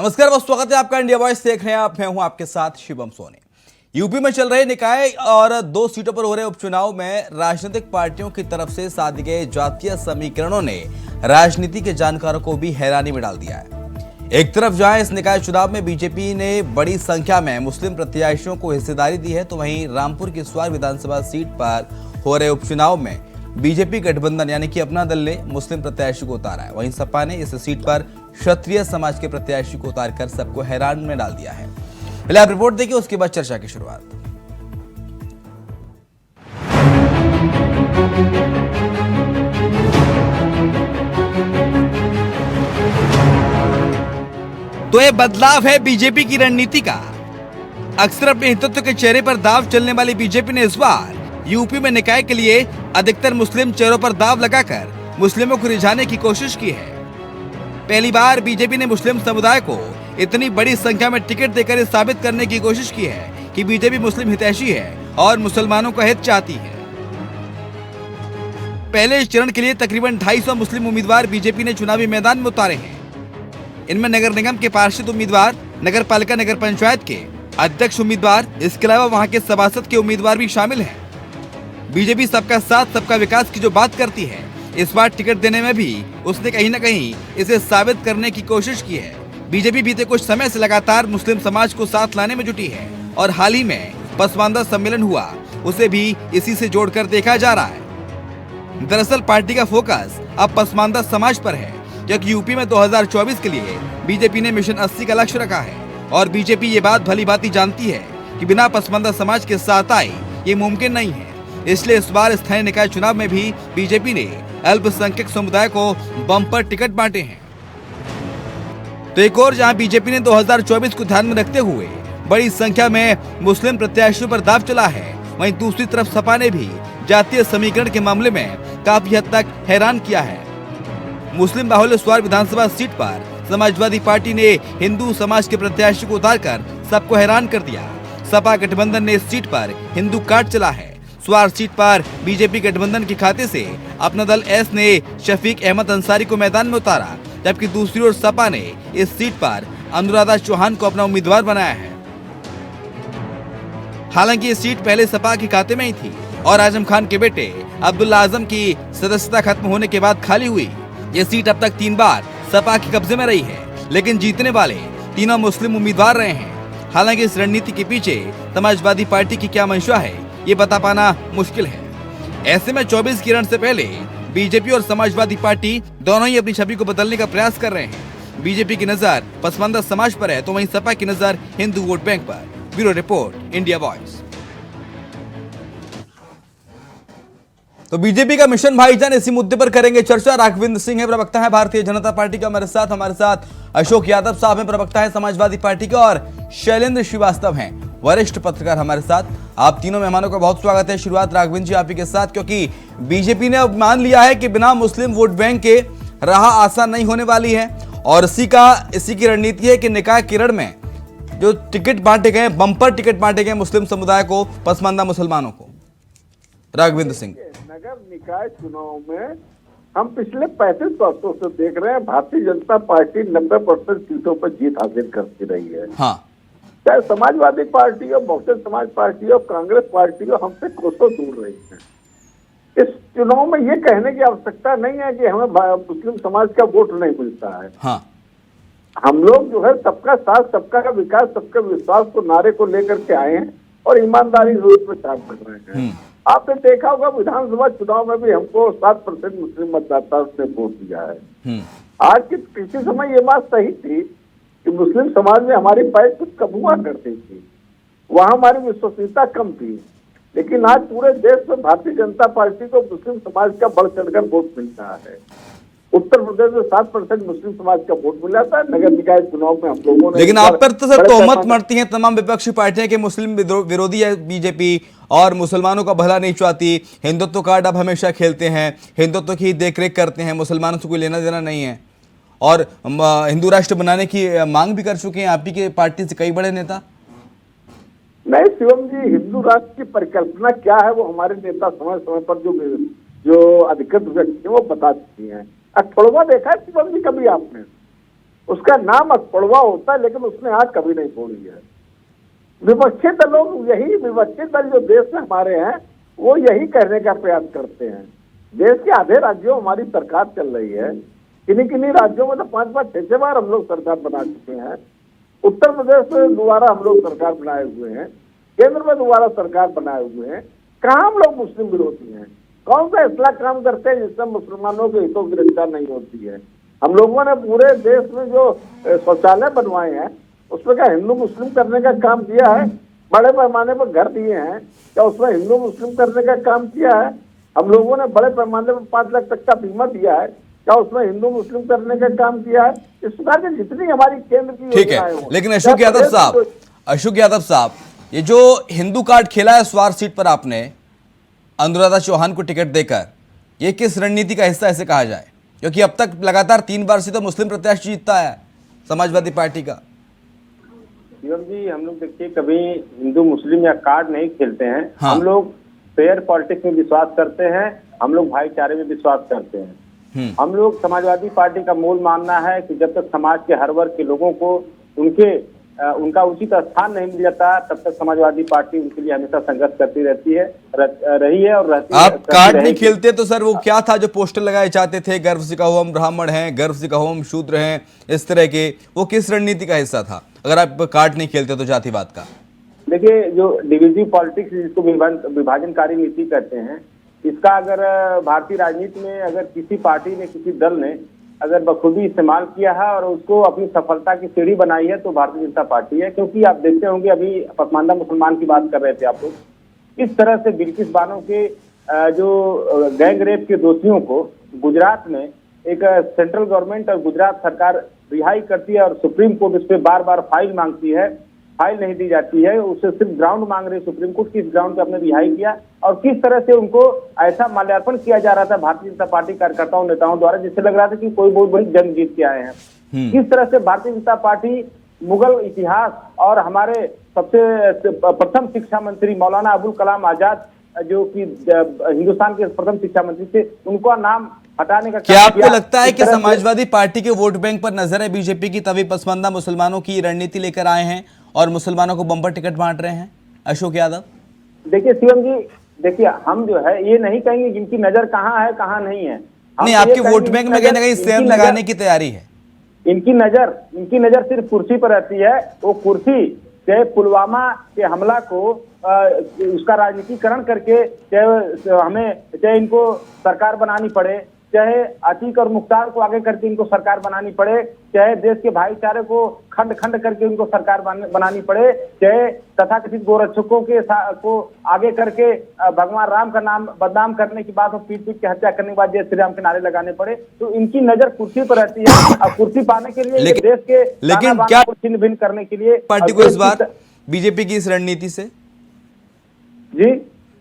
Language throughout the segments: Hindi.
नमस्कार, बहुत स्वागत है आपका इंडिया वॉइस देख रहे हैं आप। मैं हूं आपके साथ शिवम सोनी। यूपी में चल रहे निकाय और 2 सीटों पर हो रहे उपचुनाव में राजनीतिक पार्टियों की तरफ से साधे गए जातीय समीकरणों ने राजनीति के जानकारों को भी हैरानी में डाल दिया है। एक तरफ जहां इस निकाय चुनाव में बीजेपी ने बड़ी संख्या में मुस्लिम प्रत्याशियों को हिस्सेदारी दी है, तो वहीं रामपुर की स्वार विधानसभा सीट पर हो रहे उपचुनाव में बीजेपी गठबंधन यानी कि अपना दल ने मुस्लिम प्रत्याशी को उतारा है। वहीं सपा ने इस सीट पर क्षत्रिय समाज के प्रत्याशी को उतारकर सबको हैरान में डाल दिया है। पहले आप रिपोर्ट देखिए, उसके बाद चर्चा की शुरुआत। तो ये बदलाव है बीजेपी की रणनीति का। अक्सर अपने हिंदुत्व के चेहरे पर दाव चलने वाली बीजेपी ने इस बार यूपी में निकाय के लिए अधिकतर मुस्लिम चेहरों पर दाव लगाकर मुस्लिमों को रिझाने की कोशिश की है। पहली बार बीजेपी ने मुस्लिम समुदाय को इतनी बड़ी संख्या में टिकट देकर ये साबित करने की कोशिश की है कि बीजेपी मुस्लिम हितैषी है और मुसलमानों का हित चाहती है। पहले इस चरण के लिए तकरीबन 250 मुस्लिम उम्मीदवार बीजेपी ने चुनावी मैदान में उतारे हैं। इनमें नगर निगम के पार्षद उम्मीदवार, नगर पालिका नगर पंचायत के अध्यक्ष उम्मीदवार, इसके अलावा वहां के सभासद के उम्मीदवार भी शामिल हैं। बीजेपी सबका साथ सबका विकास की जो बात करती है, इस बार टिकट देने में भी उसने कहीं न कहीं इसे साबित करने की कोशिश की है। बीजेपी बीते कुछ समय से लगातार मुस्लिम समाज को साथ लाने में जुटी है और हाल ही में पसमानदा सम्मेलन हुआ, उसे भी इसी से जोड़कर देखा जा रहा है। दरअसल पार्टी का फोकस अब पसमानदा समाज पर है, क्योंकि यूपी में 2024 के लिए बीजेपी ने मिशन 80 का लक्ष्य रखा है और बीजेपी ये बात भली भांति जानती है कि बिना पसमानदा समाज के साथ आए ये मुमकिन नहीं है। इसलिए इस बार स्थानीय निकाय चुनाव में भी बीजेपी ने अल्पसंख्यक समुदाय को बम्पर टिकट बांटे हैं। तो एक और जहां बीजेपी ने 2024 को ध्यान में रखते हुए बड़ी संख्या में मुस्लिम प्रत्याशियों पर दाव चला है, वहीं दूसरी तरफ सपा ने भी जातीय समीकरण के मामले में काफी हद तक हैरान किया है। मुस्लिम बाहुल्य स्वार विधानसभा सीट पर समाजवादी पार्टी ने हिंदू समाज के प्रत्याशी को उतारकर सबको हैरान कर दिया। सपा गठबंधन ने इस सीट पर हिंदू कार्ड चला है। स्वार सीट पर बीजेपी गठबंधन के खाते से अपना दल एस ने शफीक अहमद अंसारी को मैदान में उतारा, जबकि दूसरी ओर सपा ने इस सीट पर अनुराधा चौहान को अपना उम्मीदवार बनाया है। हालांकि ये सीट पहले सपा के खाते में ही थी और आजम खान के बेटे अब्दुल्ला आजम की सदस्यता खत्म होने के बाद खाली हुई। ये सीट अब तक 3 बार सपा के कब्जे में रही है, लेकिन जीतने वाले तीनों मुस्लिम उम्मीदवार रहे हैं। हालांकि इस रणनीति के पीछे समाजवादी पार्टी की क्या मंशा है, ये बता पाना मुश्किल है। ऐसे में 24 की रण से पहले बीजेपी और समाजवादी पार्टी दोनों ही अपनी छवि को बदलने का प्रयास कर रहे हैं। बीजेपी की नजर पसमानदा समाज पर है, तो वहीं सपा की नजर हिंदू वोट बैंक पर। Bureau report, India voice. तो बीजेपी का मिशन भाईजान, इसी मुद्दे पर करेंगे चर्चा। राघवेंद्र सिंह है, प्रवक्ता है भारतीय जनता पार्टी का, हमारे साथ अशोक यादव साहब हैं, प्रवक्ता है समाजवादी पार्टी का, और शैलेंद्र श्रीवास्तव हैं, वरिष्ठ पत्रकार हमारे साथ। आप तीनों मेहमानों का बहुत स्वागत है। शुरुआत राघवेंद्र जी आप ही के साथ, क्योंकि बीजेपी ने अब मान लिया है कि बिना मुस्लिम वोट बैंक के राह आसान नहीं होने वाली है, और इसी की रणनीति है कि निकाय किरण में जो टिकट बांटे गए, बंपर टिकट बांटे गए मुस्लिम समुदाय को, पसमानदा मुसलमानों को। राघवेंद्र सिंह, नगर निकाय चुनाव में हम पिछले 35 वर्षों से देख रहे हैं भारतीय जनता पार्टी 90% सीटों पर जीत हासिल करती रही है। हाँ, चाहे समाजवादी पार्टी हो, बहुजन समाज पार्टी हो, कांग्रेस पार्टी हो, हमसे कोसों दूर रही है। इस चुनाव में ये कहने की आवश्यकता नहीं है कि हमें मुस्लिम समाज का वोट नहीं मिलता है। हाँ, हम लोग जो है सबका साथ, सबका विकास, सबका विश्वास को नारे को लेकर के आए हैं और ईमानदारी रूप में काम कर रहे हैं। आपने देखा होगा विधानसभा चुनाव में भी हमको 7% मुस्लिम मतदाताओं ने वोट दिया है। आज के किसी समय ये बात सही थी कि मुस्लिम समाज में हमारी पैठ कुछ कम हुआ करती थी, वहां हमारी विश्वसनीयता कम थी, लेकिन आज पूरे देश में भारतीय जनता पार्टी को मुस्लिम समाज का बढ़ चढ़कर वोट मिल रहा है। उत्तर प्रदेश में 7% मुस्लिम समाज का वोट मिला था नगर निकाय चुनाव में हम लोगों ने। लेकिन आप पर तो सर तोहमत मरती हैं तमाम विपक्षी पार्टियां कि मुस्लिम विरोधी है बीजेपी और मुसलमानों का भला नहीं चाहती, हिंदुत्व कार्ड अब हमेशा खेलते हैं, हिंदुत्व की देखरेख करते हैं, मुसलमानों से कोई लेना देना नहीं है, और हिंदू राष्ट्र बनाने की मांग भी कर चुके हैं आप ही के पार्टी से कई बड़े नेता। नहीं शिवम जी, हिंदू राष्ट्र की परिकल्पना क्या है वो हमारे नेता समय समय पर जो अधिकृत व्यक्ति है वो बता चुकी हैं। अठोड़वा देखा है शिवम जी कभी आपने? उसका नाम अकड़वा होता है, लेकिन उसने आग कभी नहीं फोड़ी है। विपक्षी दलों, यही विपक्षी दल जो देश में हमारे हैं, वो यही कहने का प्रयास करते हैं। देश के आधे राज्यों में हमारी सरकार चल रही है, किन्हीं किन्हीं राज्यों में तो 5-5, 6-6 बार हम लोग सरकार बना चुके हैं। उत्तर प्रदेश में दोबारा हम लोग सरकार बनाए हुए हैं, केंद्र में दोबारा सरकार बनाए हुए हैं। कहाँ हम लोग मुस्लिम विरोधी हैं? कौन सा ऐसा काम करते हैं जिससे मुसलमानों के हितों की रक्षा नहीं होती है? हम लोगों ने पूरे देश में जो शौचालय बनवाए हैं, उसमें क्या हिंदू मुस्लिम करने का काम किया है? बड़े पैमाने पर घर दिए हैं, क्या उसमें हिंदू मुस्लिम करने का काम किया है? हम लोगों ने बड़े पैमाने पर 5 लाख तक का बीमा दिया है, क्या उसमें हिंदू मुस्लिम करने का काम किया है? इस प्रकार की जितनी हमारी केंद्र की ठीक है, लेकिन अशोक यादव साहब, ये जो हिंदू कार्ड खेला है स्वार सीट पर आपने अनुराधा चौहान को टिकट देकर, ये किस रणनीति का हिस्सा ऐसे कहा जाए? क्योंकि अब तक लगातार 3 बार से तो मुस्लिम प्रत्याशी जीतता है समाजवादी पार्टी का। शिवम जी, हम लोग देखिए कभी हिंदू मुस्लिम या कार्ड नहीं खेलते हैं। हाँ। हम लोग फेयर पॉलिटिक्स में विश्वास करते हैं, हम लोग भाईचारे में विश्वास करते हैं। हम लोग समाजवादी पार्टी का मूल मानना है कि जब तक समाज के हर वर्ग के लोगों को उनका उचित स्थान नहीं मिल जाता, तब तक समाजवादी पार्टी उनके लिए हमेशा संघर्ष करती रहती है, रही है और रहती है। आप कार्ड नहीं खेलते तो सर वो क्या था जो पोस्टर लगाए जाते थे, गर्व से कहो हम ब्राह्मण हैं, गर्व से कहो हम शूद्र हैं, इस तरह के, वो किस रणनीति का हिस्सा था अगर आप कार्ड नहीं खेलते तो जातिवाद का? देखिए, जो डिविजिव पॉलिटिक्स जिसको विभाजनकारी नीति कहते हैं, इसका अगर भारतीय राजनीति में अगर किसी पार्टी ने, किसी दल ने अगर बखूबी इस्तेमाल किया है और उसको अपनी सफलता की सीढ़ी बनाई है तो भारतीय जनता पार्टी है। क्योंकि आप देखते होंगे, अभी पसमानदा मुसलमान की बात कर रहे थे आप लोग, किस तरह से बिल्किस बानो के जो गैंग रेप के दोषियों को गुजरात में एक सेंट्रल गवर्नमेंट और गुजरात सरकार रिहाई करती है और सुप्रीम कोर्ट उस पर बार बार फाइल मांगती है, फाइल नहीं दी जाती है, उससे सिर्फ ग्राउंड मांग रही सुप्रीम कोर्ट, किस ग्राउंड पे आपने रिहाई किया और किस तरह से उनको ऐसा माल्यार्पण किया जा रहा था भारतीय जनता पार्टी कार्यकर्ताओं नेताओं द्वारा, जिससे लग रहा था कि कोई बहुत बड़ी जंग जीत के आए हैं। किस तरह से भारतीय जनता पार्टी मुगल इतिहास और हमारे सबसे प्रथम शिक्षा मंत्री मौलाना अबुल कलाम आजाद, जो कि हिंदुस्तान के प्रथम शिक्षा मंत्री थे, उनका नाम हटाने का क्या आपको लगता है कि समाजवादी पार्टी के वोट बैंक पर नजर है बीजेपी की, तभी पसमानदा मुसलमानों की रणनीति लेकर आए हैं और मुसलमानों को बम्पर टिकट बांट रहे हैं? अशोक यादव, देखिए शिवम जी, देखिए हम जो है ये नहीं कहेंगे जिनकी नजर कहाँ है कहाँ नहीं है। नहीं, आपके वोट बैंक में कहीं ना कहीं सेम लगाने की तैयारी है। इनकी नजर सिर्फ कुर्सी पर रहती है। वो कुर्सी चाहे पुलवामा के हमला को उसका राजनीतिकरण करके चाहे इनको सरकार बनानी पड़े, चाहे अतीक और मुख्तार को आगे करके इनको सरकार बनानी पड़े, चाहे देश के भाईचारे को खंड खंड करके इनको सरकार बनानी पड़े, चाहे तथाकथित गोरक्षकों को आगे करके भगवान राम का नाम बदनाम करने की बात हो, पीट पीट के हत्या करने के बाद जय श्री राम के नारे लगाने पड़े, तो इनकी नजर कुर्सी पर रहती है। और कुर्सी पाने के लिए देश के लेकिन क्या छिन्न भिन्न करने के लिए पार्टी को इस बार बीजेपी की इस रणनीति से, जी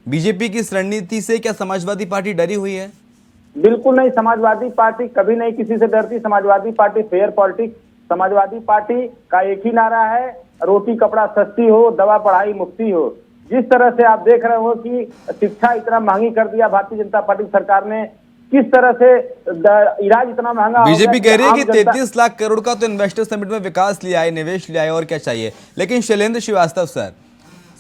बीजेपी की इस रणनीति से क्या समाजवादी पार्टी डरी हुई है? बिल्कुल नहीं, समाजवादी पार्टी कभी नहीं किसी से डरती। Samajwadi party fair politics, Samajwadi party का एक ही नारा है, रोटी कपड़ा सस्ती हो, दवा पढ़ाई मुफ्ती हो। जिस तरह से आप देख रहे हो कि शिक्षा इतना महंगी कर दिया भारतीय जनता पार्टी सरकार ने, किस तरह से इलाज इतना महंगा, बीजेपी कह रही है कि 33 लाख करोड़ का तो इन्वेस्टर समिट में विकास लिया है, निवेश लिया है, और क्या चाहिए। लेकिन शैलेंद्र श्रीवास्तव सर,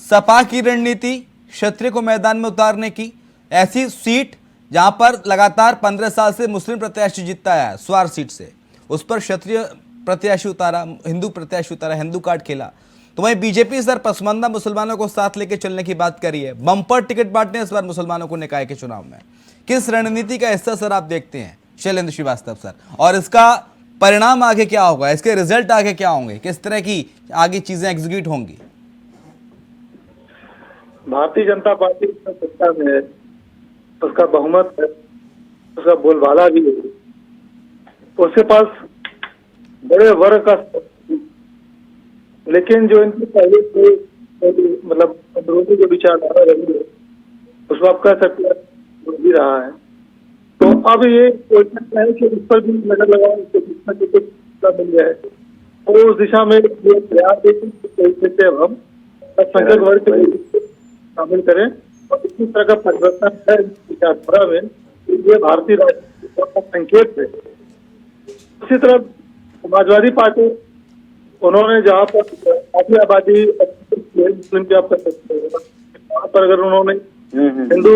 सपा की रणनीति क्षत्रिय को मैदान में उतारने की, ऐसी सीट जहां पर लगातार 15 साल से मुस्लिम प्रत्याशी जीतता है स्वार सीट से, उस पर क्षत्रिय प्रत्याशी उतारा, हिंदू प्रत्याशी उतारा, हिंदू कार्ड खेला। तो वहीं बीजेपी सर पसमानदा मुसलमानों को साथ लेके चलने की बात करी है, बम्पर टिकट बांटने इस बार मुसलमानों को निकाय के चुनाव में। किस रणनीति का हिस्सा सर आप देखते हैं शैलेंद्र श्रीवास्तव सर, और इसका परिणाम आगे क्या होगा, इसके रिजल्ट आगे क्या होंगे, किस तरह की आगे चीजें एग्जीक्यूट होंगी? भारतीय जनता पार्टी सत्ता में है, उसका बहुमत है, उसका बोलबाला भी है, उसके पास बड़े वर्ग का, लेकिन जो इनकी पहले से मतलब अंदरूनी जो विचारधारा रही है उसमें आप कह सकते हैं भी रहा है। तो अब ये कोशिश है कि इस पर भी नजर लगाओ, मिल जाए और उस दिशा में प्रयास देते हम संख्यक वर्ग के शामिल करें और इसी तरह का परिवर्तन है विचारधारा में, ये भारतीय राजनीति का संकेत है। उसी तरह समाजवादी पार्टी उन्होंने जहाँ पर काफी आबादी मुस्लिम की आप कर सकते हैं, वहाँ पर अगर उन्होंने हिंदू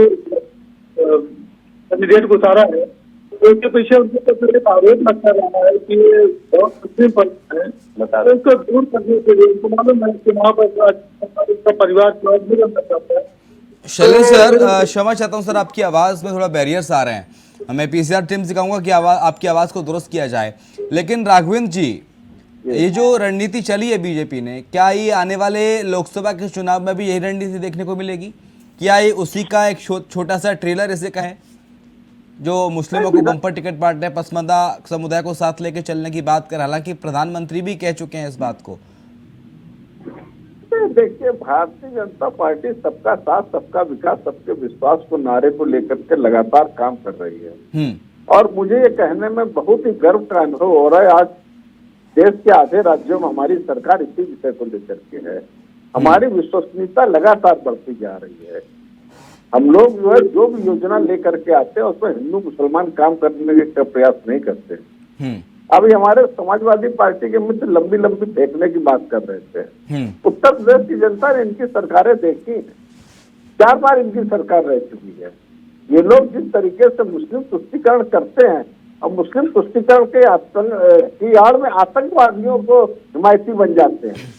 कैंडिडेट को उतारा है तो उसके पीछे उनके तो एक आरोप लगता रहा है कि ये बहुत मुस्लिम पक्ष है, तो इसको दूर करने के लिए उनको मालूम है कि वहाँ पर उसका परिवार चुनाव नहीं करना चाहता है। शैलेंद्र सर, क्षमा चाहता हूं सर, आपकी आवाज़ में थोड़ा बैरियर्स आ रहे हैं। मैं पीसीआर टीम से कहूँगा कि आपकी आवाज़ को दुरुस्त किया जाए। लेकिन राघवेंद्र जी, ये जो रणनीति चली है बीजेपी ने, क्या ये आने वाले लोकसभा के चुनाव में भी यही रणनीति देखने को मिलेगी? क्या ये उसी का एक छोटा सा ट्रेलर इसे कहें, जो मुस्लिमों को बम्पर टिकट बांटने, पसमानदा समुदाय को साथ लेके चलने की बात कर, हालांकि प्रधानमंत्री भी कह चुके हैं इस बात को? देखिए, भारतीय जनता पार्टी सबका साथ, सबका विकास, सबके विश्वास को नारे को लेकर के लगातार काम कर रही है। और मुझे ये कहने में बहुत ही गर्व का अनुभव हो रहा है, आज देश के आधे राज्यों में हमारी सरकार इसी विषय को लेकर के है। हमारी विश्वसनीयता लगातार बढ़ती जा रही है। हम लोग जो है जो भी योजना लेकर के आते हैं उसमें हिंदू मुसलमान काम करने का प्रयास नहीं करते। अभी हमारे समाजवादी पार्टी के मित्र लंबी लंबी फेंकने की बात कर रहे थे। उत्तर प्रदेश की जनता ने इनकी सरकारें देखी है, 4 बार इनकी सरकार रह चुकी है। ये लोग जिस तरीके से मुस्लिम तुष्टीकरण करते हैं और मुस्लिम तुष्टीकरण की आड़ में आतंकवादियों को हिमायती बन जाते हैं,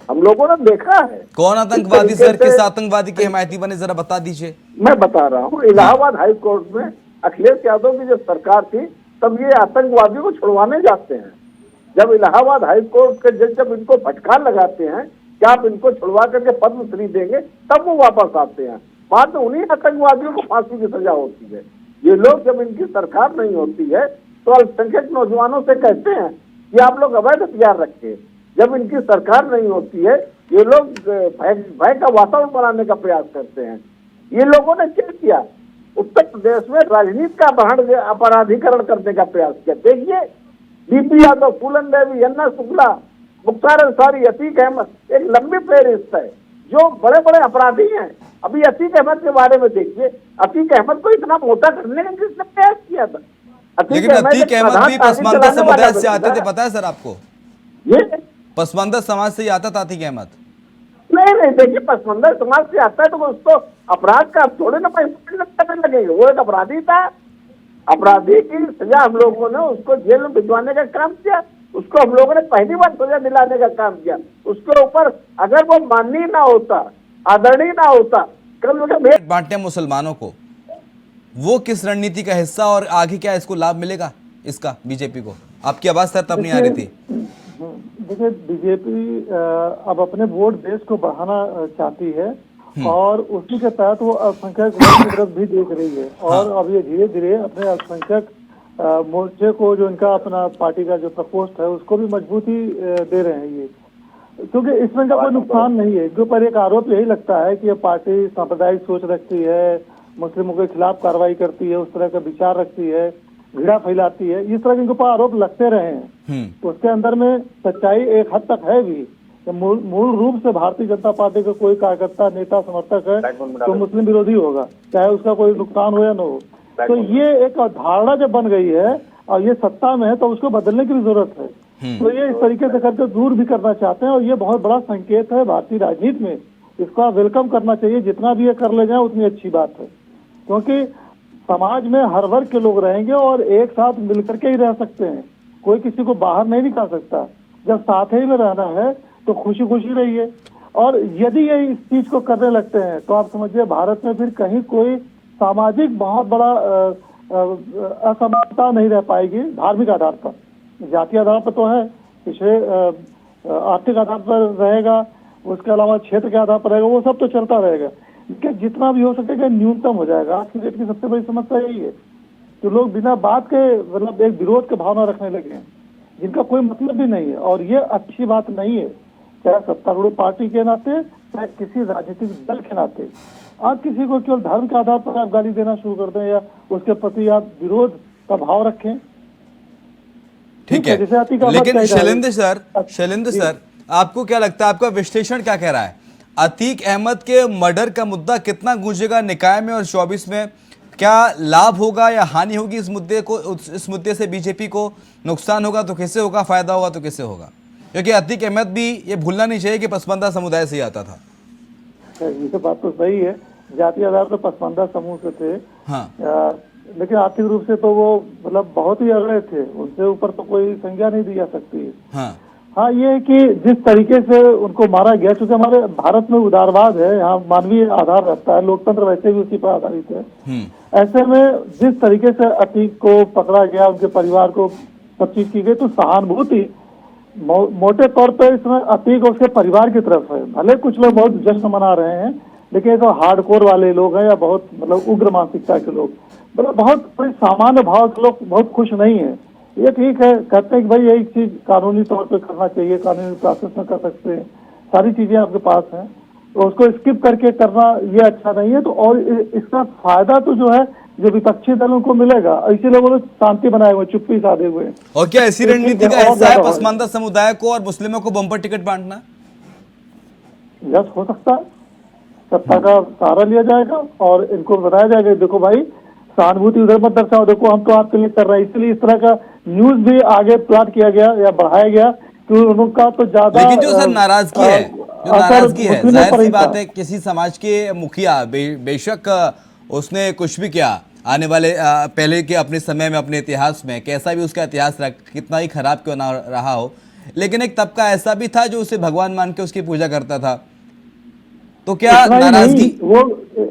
हम लोगों ने देखा है। कौन आतंकवादी सर, किस आतंकवादी के हिमायती बने, जरा बता दीजिए। मैं बता रहा हूँ, इलाहाबाद हाई कोर्ट में अखिलेश यादव की जो सरकार थी तब ये आतंकवादियों को छुड़वाने जाते हैं। जब इलाहाबाद हाई कोर्ट के जज जब इनको फटकार लगाते हैं कि आप इनको छुड़वा करके पद्मश्री देंगे, तब वो वापस आते हैं। बाद में उन्हीं आतंकवादियों को फांसी की सजा होती है। ये लोग जब इनकी सरकार नहीं होती है तो अल्पसंख्यक नौजवानों से कहते हैं कि आप लोग अवैध हथियार रखें। जब इनकी सरकार नहीं होती है ये लोग भय का वातावरण बनाने का प्रयास करते हैं। ये लोगों ने क्या किया, उत्तर प्रदेश में राजनीति का अपराधीकरण करने का प्रयास किया। देखिए, बीपी यादव, फूलन देवी, अन्ना शुक्ला, मुख्तार अंसारी, अतीक अहमद, एक लंबी फहरिस्त है जो बड़े बड़े अपराधी हैं। अभी अतीक अहमद के बारे में देखिए, अतीक अहमद को इतना मोटा करने का किसने प्रयास किया था? लेकिन अतीक अहमद भी पसमानदा समुदाय से आते थे, पता है सर आपको? ये पसमानदा समाज से ही आता था अतीक अहमद। नहीं, देखिए, पसमानदा समाज से आता है तो उसको अपराध का थोड़े ना करने लगेंगे। वो एक अपराधी था, अपराधी की सजा हम लोगों ने उसको जेल में भिजवाने का काम किया। उसको हम लोगों ने पहली बार सजा दिलाने का काम किया। उसके ऊपर अगर वो माननीय ना होता, आदरणीय ना होता, कल बांटने मुसलमानों को, वो किस रणनीति का हिस्सा और आगे क्या इसको लाभ मिलेगा इसका बीजेपी को? आपकी आवाज सर तब नहीं आ रही थी। देखिए, बीजेपी अब अपने वोट बेस को बढ़ाना चाहती है और उसी के तहत वो अल्पसंख्यक वर्ग की तरफ भी देख रही है। और अब ये धीरे धीरे अपने अल्पसंख्यक मोर्चे को, जो इनका अपना पार्टी का जो प्रकोष्ठ है, उसको भी मजबूती दे रहे हैं ये, क्योंकि इसमें इनका कोई नुकसान नहीं है। इनके ऊपर एक आरोप यही लगता है कि ये पार्टी सांप्रदायिक सोच रखती है, मुस्लिमों के खिलाफ कार्रवाई करती है, उस तरह का विचार रखती है, घृणा फैलाती है। इस तरह के इनके ऊपर आरोप लगते रहे हैं। तो उसके अंदर में सच्चाई एक हद तक है भी। मूल रूप से भारतीय जनता पार्टी का कोई कार्यकर्ता, नेता, समर्थक है तो मुस्लिम विरोधी होगा, चाहे उसका कोई नुकसान हो या न हो। तो ये एक धारणा जब बन गई है और ये सत्ता में है तो उसको बदलने की भी जरूरत है। तो ये इस तरीके से करके दूर भी करना चाहते हैं और ये बहुत बड़ा संकेत है भारतीय राजनीति में। इसका वेलकम करना चाहिए, जितना भी ये कर ले जाए उतनी अच्छी बात है, क्योंकि समाज में हर वर्ग के लोग रहेंगे और एक साथ मिलकर के ही रह सकते हैं। कोई किसी को बाहर नहीं निकाल सकता। जब साथ ही में रहना है तो खुशी खुशी रहिए। और यदि ये इस चीज को करने लगते हैं तो आप समझिए भारत में फिर कहीं कोई सामाजिक बहुत बड़ा असमानता नहीं रह पाएगी। धार्मिक आधार पर, जातीय आधार पर तो है, पिछले आर्थिक आधार पर रहेगा, उसके अलावा क्षेत्र के आधार पर रहेगा, वो सब तो चलता रहेगा। कि जितना भी हो सकेगा न्यूनतम हो जाएगा। आज की डेट की सबसे बड़ी समस्या यही है तो लोग बिना बात के मतलब एक विरोध की भावना रखने लगे हैं, जिनका कोई मतलब भी नहीं है। और ये अच्छी बात नहीं है, चाहे सत्तारूढ़ पार्टी के नाते, चाहे किसी राजनीतिक दल के नाते। आप किसी को केवल धर्म के आधार पर आप गाली देना शुरू कर दें या उसके प्रति आप विरोध का भाव रखें, ठीक है। लेकिन शैलेंद्र सर, आपको क्या लगता है, आपका विश्लेषण क्या कह रहा है? अतीक अहमद के मर्डर का मुद्दा कितना गूंजेगा निकाय में और 24 में? क्या लाभ होगा या हानि होगी इस मुद्दे को, इस मुद्दे से बीजेपी को नुकसान होगा तो कैसे होगा, फायदा होगा तो कैसे होगा? क्योंकि अतीक अहमद भी ये भूलना नहीं चाहिए कि पसमानदा समुदाय से ही आता था। ये तो बात तो सही है, जातीय आधार पर पसमानदा समूह से थे। हाँ। लेकिन आर्थिक रूप से तो वो मतलब बहुत ही अगड़े थे, उनसे ऊपर तो कोई संज्ञा नहीं दी जा सकती है। हाँ, ये है कि जिस तरीके से उनको मारा गया, क्योंकि हमारे भारत में उदारवाद है, यहाँ मानवीय आधार रहता है, लोकतंत्र वैसे भी उसी पर आधारित है। ऐसे में जिस तरीके से अतीक को पकड़ा गया, उनके परिवार को सब चीज की गई, तो सहानुभूति मोटे तौर पे इसमें अतीक और उसके परिवार की तरफ है। भले कुछ लोग बहुत जश्न मना रहे हैं, लेकिन ये तो हार्डकोर वाले लोग हैं या बहुत मतलब उग्र मानसिकता के लोग, मतलब बहुत कोई सामान्य भाव के लोग बहुत खुश नहीं है। ये ठीक है, कहते हैं कि भाई यही चीज कानूनी तौर पे करना चाहिए, कानूनी प्रोसेस में कर सकते हैं, सारी चीजें आपके पास हैं, तो उसको स्किप करके करना ये अच्छा नहीं है। तो और इसका फायदा तो जो है जो विपक्षी दलों को मिलेगा, इसीलिए वो लोग शांति बनाए हुए, चुप्पी साधे हुए। और क्या ऐसी रणनीति का हिस्सा है पसमानदा समुदाय को और मुस्लिमों को बम्पर टिकट बांटना? यस, हो सकता है। सत्ता का सहारा लिया जाएगा और इनको बताया जाएगा, देखो भाई सहानुभूति उधर मत दर्शाओ, देखो हम तो आपके लिए कर रहे हैं। इसलिए इस तरह का न्यूज भी आगे प्लाट किया गया या बढ़ाया गया कि उनका तो ज्यादा। लेकिन जो सर नाराजगी है, जो नाराजगी है, जाहिर सी बात है किसी समाज के मुखिया बेशक उसने कुछ भी किया आने वाले पहले के अपने समय में, अपने इतिहास में, कैसा भी उसका इतिहास कितना ही खराब क्यों ना रहा हो, लेकिन एक तबका ऐसा भी था जो उसे भगवान मान के उसकी पूजा करता था। तो क्या नाराजगी, वो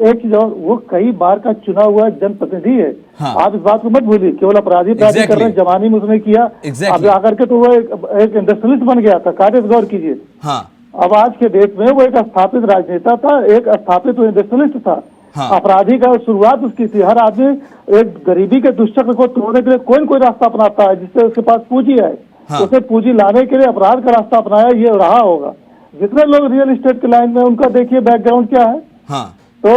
एक वो कई बार का चुना हुआ जनप्रतिनिधि है। हाँ। आप इस बात को मत भूलिए, केवल अपराधी कर रहे हैं, जवानी में उसने किया। अब आकर के तो वो एक इंडस्ट्रियलिस्ट बन गया था, कार्य गौर कीजिए। हाँ। अब आज के डेट में वो एक स्थापित राजनेता था, एक स्थापित इंडस्ट्रियलिस्ट था। हाँ। अपराधी का शुरुआत उसकी थी। हर आदमी एक गरीबी के दुष्चक्र को तोड़ने के लिए कोई न कोई रास्ता अपनाता है, जिससे उसके पास पूंजी है। हाँ। उसे पूंजी लाने के लिए अपराध का रास्ता अपनाया, ये रहा होगा। जितने लोग रियल एस्टेट के लाइन में, उनका देखिए बैकग्राउंड क्या है। हाँ। तो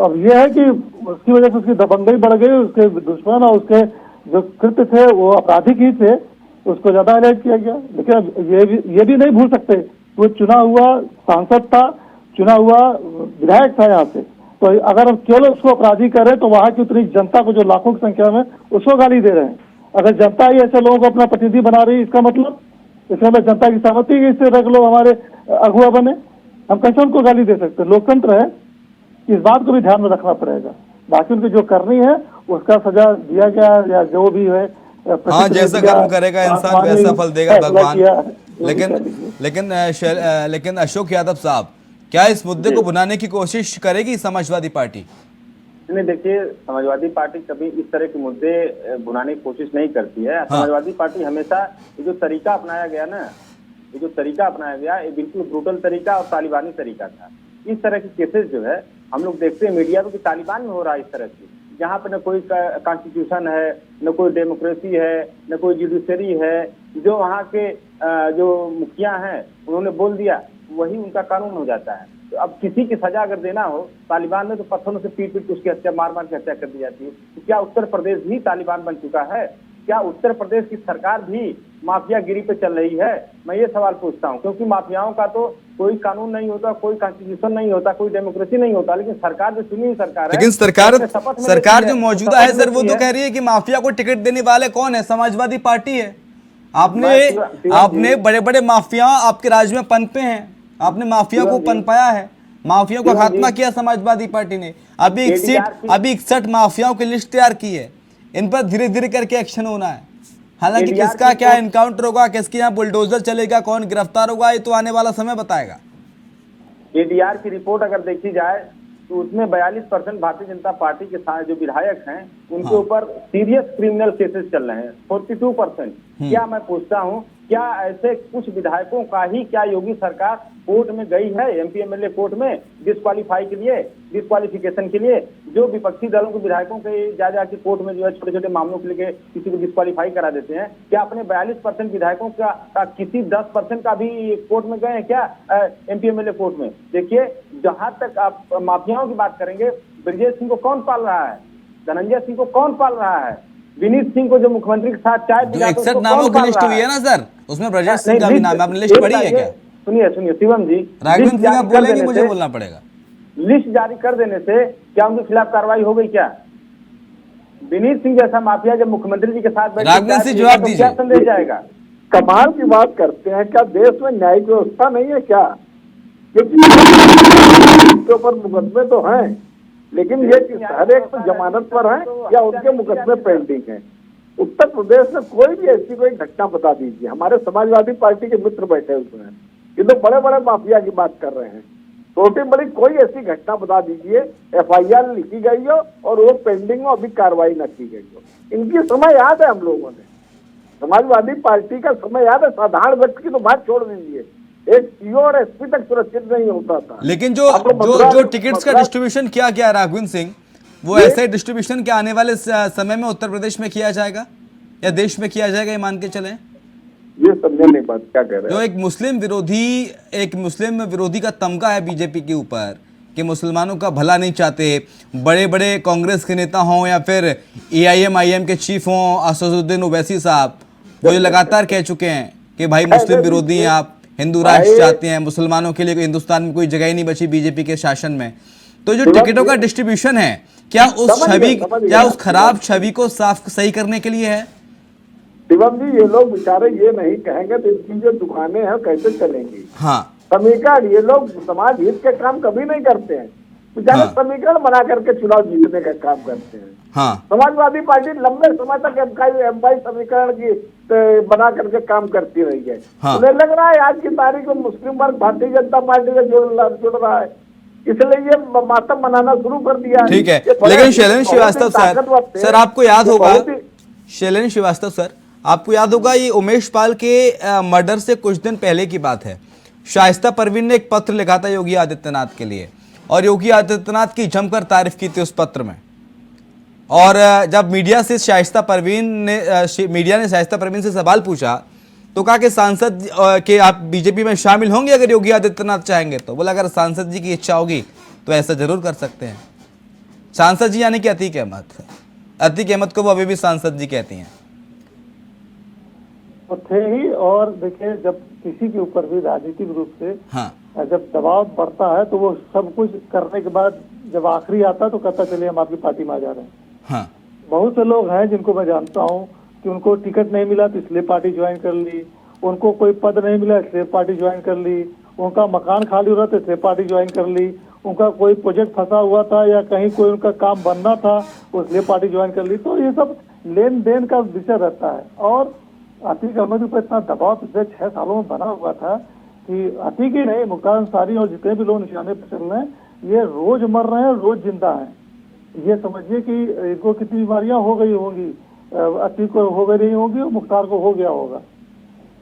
अब ये है कि उसकी वजह से उसकी दबंगई बढ़ गई, उसके दुश्मन और उसके जो कृत्य थे वो आपराधिक ही थे, उसको ज्यादा हाईलाइट किया गया। लेकिन ये भी नहीं भूल सकते, वो चुना हुआ सांसद था, चुना हुआ विधायक था यहाँ से। तो अगर हम केवल उसको अपराधी करें तो वहां की उतनी जनता को, जो लाखों की संख्या में, उसको गाली दे रहे हैं। अगर जनता ही ऐसे लोगों को अपना प्रतिनिधि बना रही है, इसका मतलब जनता की सहमति है, इससे रख लो हमारे अगुआ बने, हम कैसे उनको गाली दे सकते हैं? लोकतंत्र है, इस बात को भी ध्यान में रखना पड़ेगा। बाकी उनको जो करनी है उसका सजा दिया गया या जो भी है, हाँ, जैसा कर्म करेगा इंसान वैसा फल देगा भगवान। लेकिन अशोक यादव साहब, क्या इस मुद्दे को बुलाने की कोशिश करेगी समाजवादी पार्टी? नहीं, देखिए, समाजवादी पार्टी कभी इस तरह के मुद्दे बुलाने की कोशिश नहीं करती है। हाँ। समाजवादी पार्टी हमेशा ये जो तरीका अपनाया गया ना, ये जो तरीका अपनाया गया, ये बिल्कुल ब्रूटल तरीका और तालिबानी तरीका था। इस तरह के केसेस जो है हम लोग देखते हैं मीडिया में कि तालिबान में हो रहा है इस तरह की, जहाँ पर न कोई कॉन्स्टिट्यूशन है, न कोई डेमोक्रेसी है, न कोई जुडिशरी है। जो वहाँ के जो मुखिया हैं उन्होंने बोल दिया वही उनका कानून हो जाता है। तो अब किसी की सजा अगर देना हो, तालिबान में तो पत्थरों से पीट पीट उसकी हत्या, मार मार के हत्या कर दी जाती है। तो क्या उत्तर प्रदेश भी तालिबान बन चुका है? क्या उत्तर प्रदेश की सरकार भी माफियागिरी पे चल रही है? मैं ये सवाल पूछता हूँ, क्योंकि माफियाओं का तो कोई कानून नहीं होता, कोई कॉन्स्टिट्यूशन नहीं होता, कोई डेमोक्रेसी नहीं होता, लेकिन सरकार जो चुनी हुई सरकार है, लेकिन सरकार जो मौजूदा है सर, वो तो कह रही है कि माफिया को टिकट देने वाले कौन है? समाजवादी पार्टी है। आपने बड़े बड़े माफिया आपके राज्य में पनपे हैं, आपने माफिया को पनपाया है, माफिया को खात्मा किया समाजवादी पार्टी ने। अभी 61 माफियाओं की लिस्ट तैयार की है, इन पर धीरे धीरे करके एक्शन होना है। हालांकि किसका क्या एनकाउंटर होगा, किसके यहाँ बुलडोजर चलेगा, कौन गिरफ्तार होगा, ये तो आने वाला समय बताएगा। एडीआर की रिपोर्ट अगर देखी जाए तो उसमें 42% भारतीय जनता पार्टी के साथ जो विधायक हैं उनके ऊपर सीरियस क्रिमिनल केसेस चल रहे हैं, 42%। क्या मैं पूछता हूँ, क्या ऐसे कुछ विधायकों का ही क्या योगी सरकार कोर्ट में गई है, एमपी एमएलए कोर्ट में डिस्क्वालीफाई के लिए, डिस्क्वालिफिकेशन के लिए? जो विपक्षी दलों के विधायकों के जा जाके कोर्ट में जो है छोटे छोटे मामलों के लिए किसी को डिस्क्वालीफाई करा देते हैं, क्या अपने 42% विधायकों का किसी 10% का भी कोर्ट में गए हैं क्या, एमपी एमएलए कोर्ट में? देखिए, जहां तक आप माफियाओं की बात करेंगे, ब्रजेश सिंह को कौन पाल रहा है? धनंजय सिंह को कौन पाल रहा है? विनीत सिंह को जो मुख्यमंत्री के साथ चाय पिलाते, 61 नामों की लिस्ट हुई है ना सर, उसमें ब्रजेश सिंह का भी नाम है। आपने लिस्ट पढ़ी है क्या? सुनिए शिवम जी, राघवेंद्र सिंह आप बोलेंगे, मुझे बोलना पड़ेगा। लिस्ट जारी कर देने से क्या उनके खिलाफ कार्रवाई हो गई क्या? विनीत सिंह जैसा माफिया जब मुख्यमंत्री जी के साथ बैठ के राघवेंद्र सिंह, चाय जवाब पिएगा, तो दीजिए। क्या संदेश जाएगा? कमाल की बात करते हैं, क्या देश में न्यायिक व्यवस्था नहीं है क्या? क्योंकि के ऊपर मुकदमे तो हैं, लेकिन ये कि हर एक तो जमानत पर है या उनके मुकदमे पेंडिंग है। उत्तर प्रदेश में कोई भी ऐसी कोई घटना बता दीजिए, हमारे समाजवादी पार्टी के मित्र बैठे हुए हैं, ये तो बड़े बड़े माफिया की बात कर रहे हैं, छोटी बड़ी कोई ऐसी घटना बता दीजिए, FIR लिखी गई हो और वो पेंडिंग हो, अभी कार्रवाई न की गई हो। इनकी समय याद है हम लोगों ने, समाजवादी पार्टी का समय याद है। साधारण व्यक्ति की तो बात छोड़ दीजिए, एक CO और SP तक सुरक्षित नहीं होता था। लेकिन जो जो टिकट्स का डिस्ट्रीब्यूशन किया गया राघवेंद्र सिंह, वो ऐसे डिस्ट्रीब्यूशन के आने वाले समय में उत्तर प्रदेश में किया जाएगा या देश में किया जाएगा, ये मान के चलें? ये समझे नहीं बात क्या कह रहे जो हैं। एक मुस्लिम विरोधी का तमगा है बीजेपी के ऊपर कि मुसलमानों का भला नहीं चाहते, बड़े बड़े कांग्रेस के नेता हों या फिर AIM के चीफ हों असदुद्दीन ओवैसी साहब, वो जो लगातार कह चुके हैं कि भाई मुस्लिम विरोधी हैं आप, हिंदू राष्ट्र चाहते हैं, मुसलमानों के लिए हिंदुस्तान में कोई जगह ही नहीं बची बीजेपी के शासन में। तो जो टिकटों का डिस्ट्रीब्यूशन है, क्या उस खराब छवि को साफ सही करने के लिए है? शिवम जी, ये लोग बेचारे ये नहीं कहेंगे तो इनकी जो दुकानें हैं कैसे चलेंगी? हाँ, समीकरण, ये लोग समाज हित के काम कभी नहीं करते हैं, बेचारे हाँ। समीकरण बना करके चुनाव जीतने का काम करते हैं। हाँ, समाजवादी पार्टी लंबे समय तक एमकाई समीकरण की बना करके काम करती रही है। हाँ। उन्हें लग रहा है आज की तारीख में मुस्लिम वर्ग भारतीय जनता पार्टी से जुड़ रहा है, इसलिए ये मातम मनाना शुरू कर दिया है। ठीक है। ये बड़े- लेकिन शैलेंद्र बहुत ही श्रीवास्तव ताकतवर थे। सर आपको याद ये होगा, बहुत ही- शैलेंद्र श्रीवास्तव सर आपको याद होगा, ये उमेश पाल के मर्डर से कुछ दिन पहले की बात है। शाइस्ता परवीन ने एक पत्र लिखा था योगी आदित्यनाथ के लिए, और योगी आदित्यनाथ की जमकर तारीफ की थी उस पत्र में। और जब मीडिया ने शाइस्ता परवीन से सवाल पूछा तो कहा कि सांसद के आप बीजेपी में शामिल होंगे अगर योगी आदित्यनाथ चाहेंगे तो? बोला अगर सांसद जी की इच्छा होगी तो ऐसा जरूर कर सकते हैं। सांसद जी यानी कि अतीक अहमद को वो अभी भी सांसद जी कहती हैं। तो थे ही। और देखिए, जब किसी के ऊपर भी राजनीतिक रूप से हाँ, जब दबाव बढ़ता है तो वो सब कुछ करने के बाद जब आखिरी आता है तो कहता चलिए हम आपकी पार्टी में आ जा रहे हैं। हाँ, बहुत से लोग हैं जिनको मैं जानता हूँ कि उनको टिकट नहीं मिला तो इसलिए पार्टी ज्वाइन कर ली, उनको कोई पद नहीं मिला इसलिए पार्टी ज्वाइन कर ली, उनका मकान खाली हो रहा था इसलिए पार्टी ज्वाइन कर ली, उनका कोई प्रोजेक्ट फंसा हुआ था या कहीं कोई उनका काम बनना था इसलिए पार्टी ज्वाइन कर ली। तो ये सब लेन देन का विषय रहता है। और अतीक अहमद पर इतना दबाव पिछले 6 सालों में बना हुआ था कि अतीक ही नहीं, मुख्तार अंसारी और जितने भी लोग निशाने पर चल रहे हैं, ये रोज मर रहे हैं, रोज जिंदा हैं। ये समझिए कि इनको कितनी बीमारियां हो गई होंगी, अतीक को हो गई नहीं होगी और मुख्तार को हो गया होगा,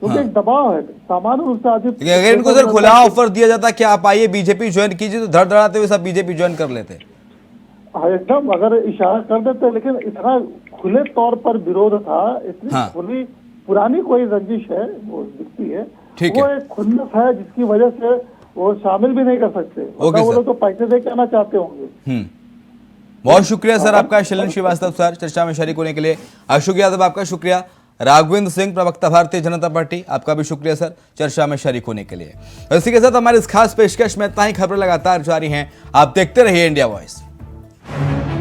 क्योंकि एक दबाव है सामान्य रूप से आदि। अगर इनको सर खुला ऑफर दिया जाता कि आप आइए बीजेपी ज्वाइन कीजिए तो धड़धड़ाते हुए सब बीजेपी ज्वाइन कर लेते। एकदम, अगर इशारा कर देते, लेकिन इतना खुले तौर पर विरोध था, इतनी हाँ। खुली पुरानी कोई रंजिश है वो दिखती है, ठीक वो है। एक खुन्नस है जिसकी वजह से वो शामिल भी नहीं कर सकते। ओके वो सर। लोग तो पैसे दे के आना चाहते होंगे। बहुत शुक्रिया सर आपका, शैलेंद्र श्रीवास्तव सर चर्चा में शरीक होने के लिए। अशोक यादव आपका शुक्रिया, राघवेंद्र सिंह प्रवक्ता भारतीय जनता पार्टी आपका भी शुक्रिया सर चर्चा में शरीक होने के लिए। इसी के साथ हमारे इस खास पेशकश में इतना ही। खबरें लगातार जारी हैं, आप देखते रहिए इंडिया वॉइस।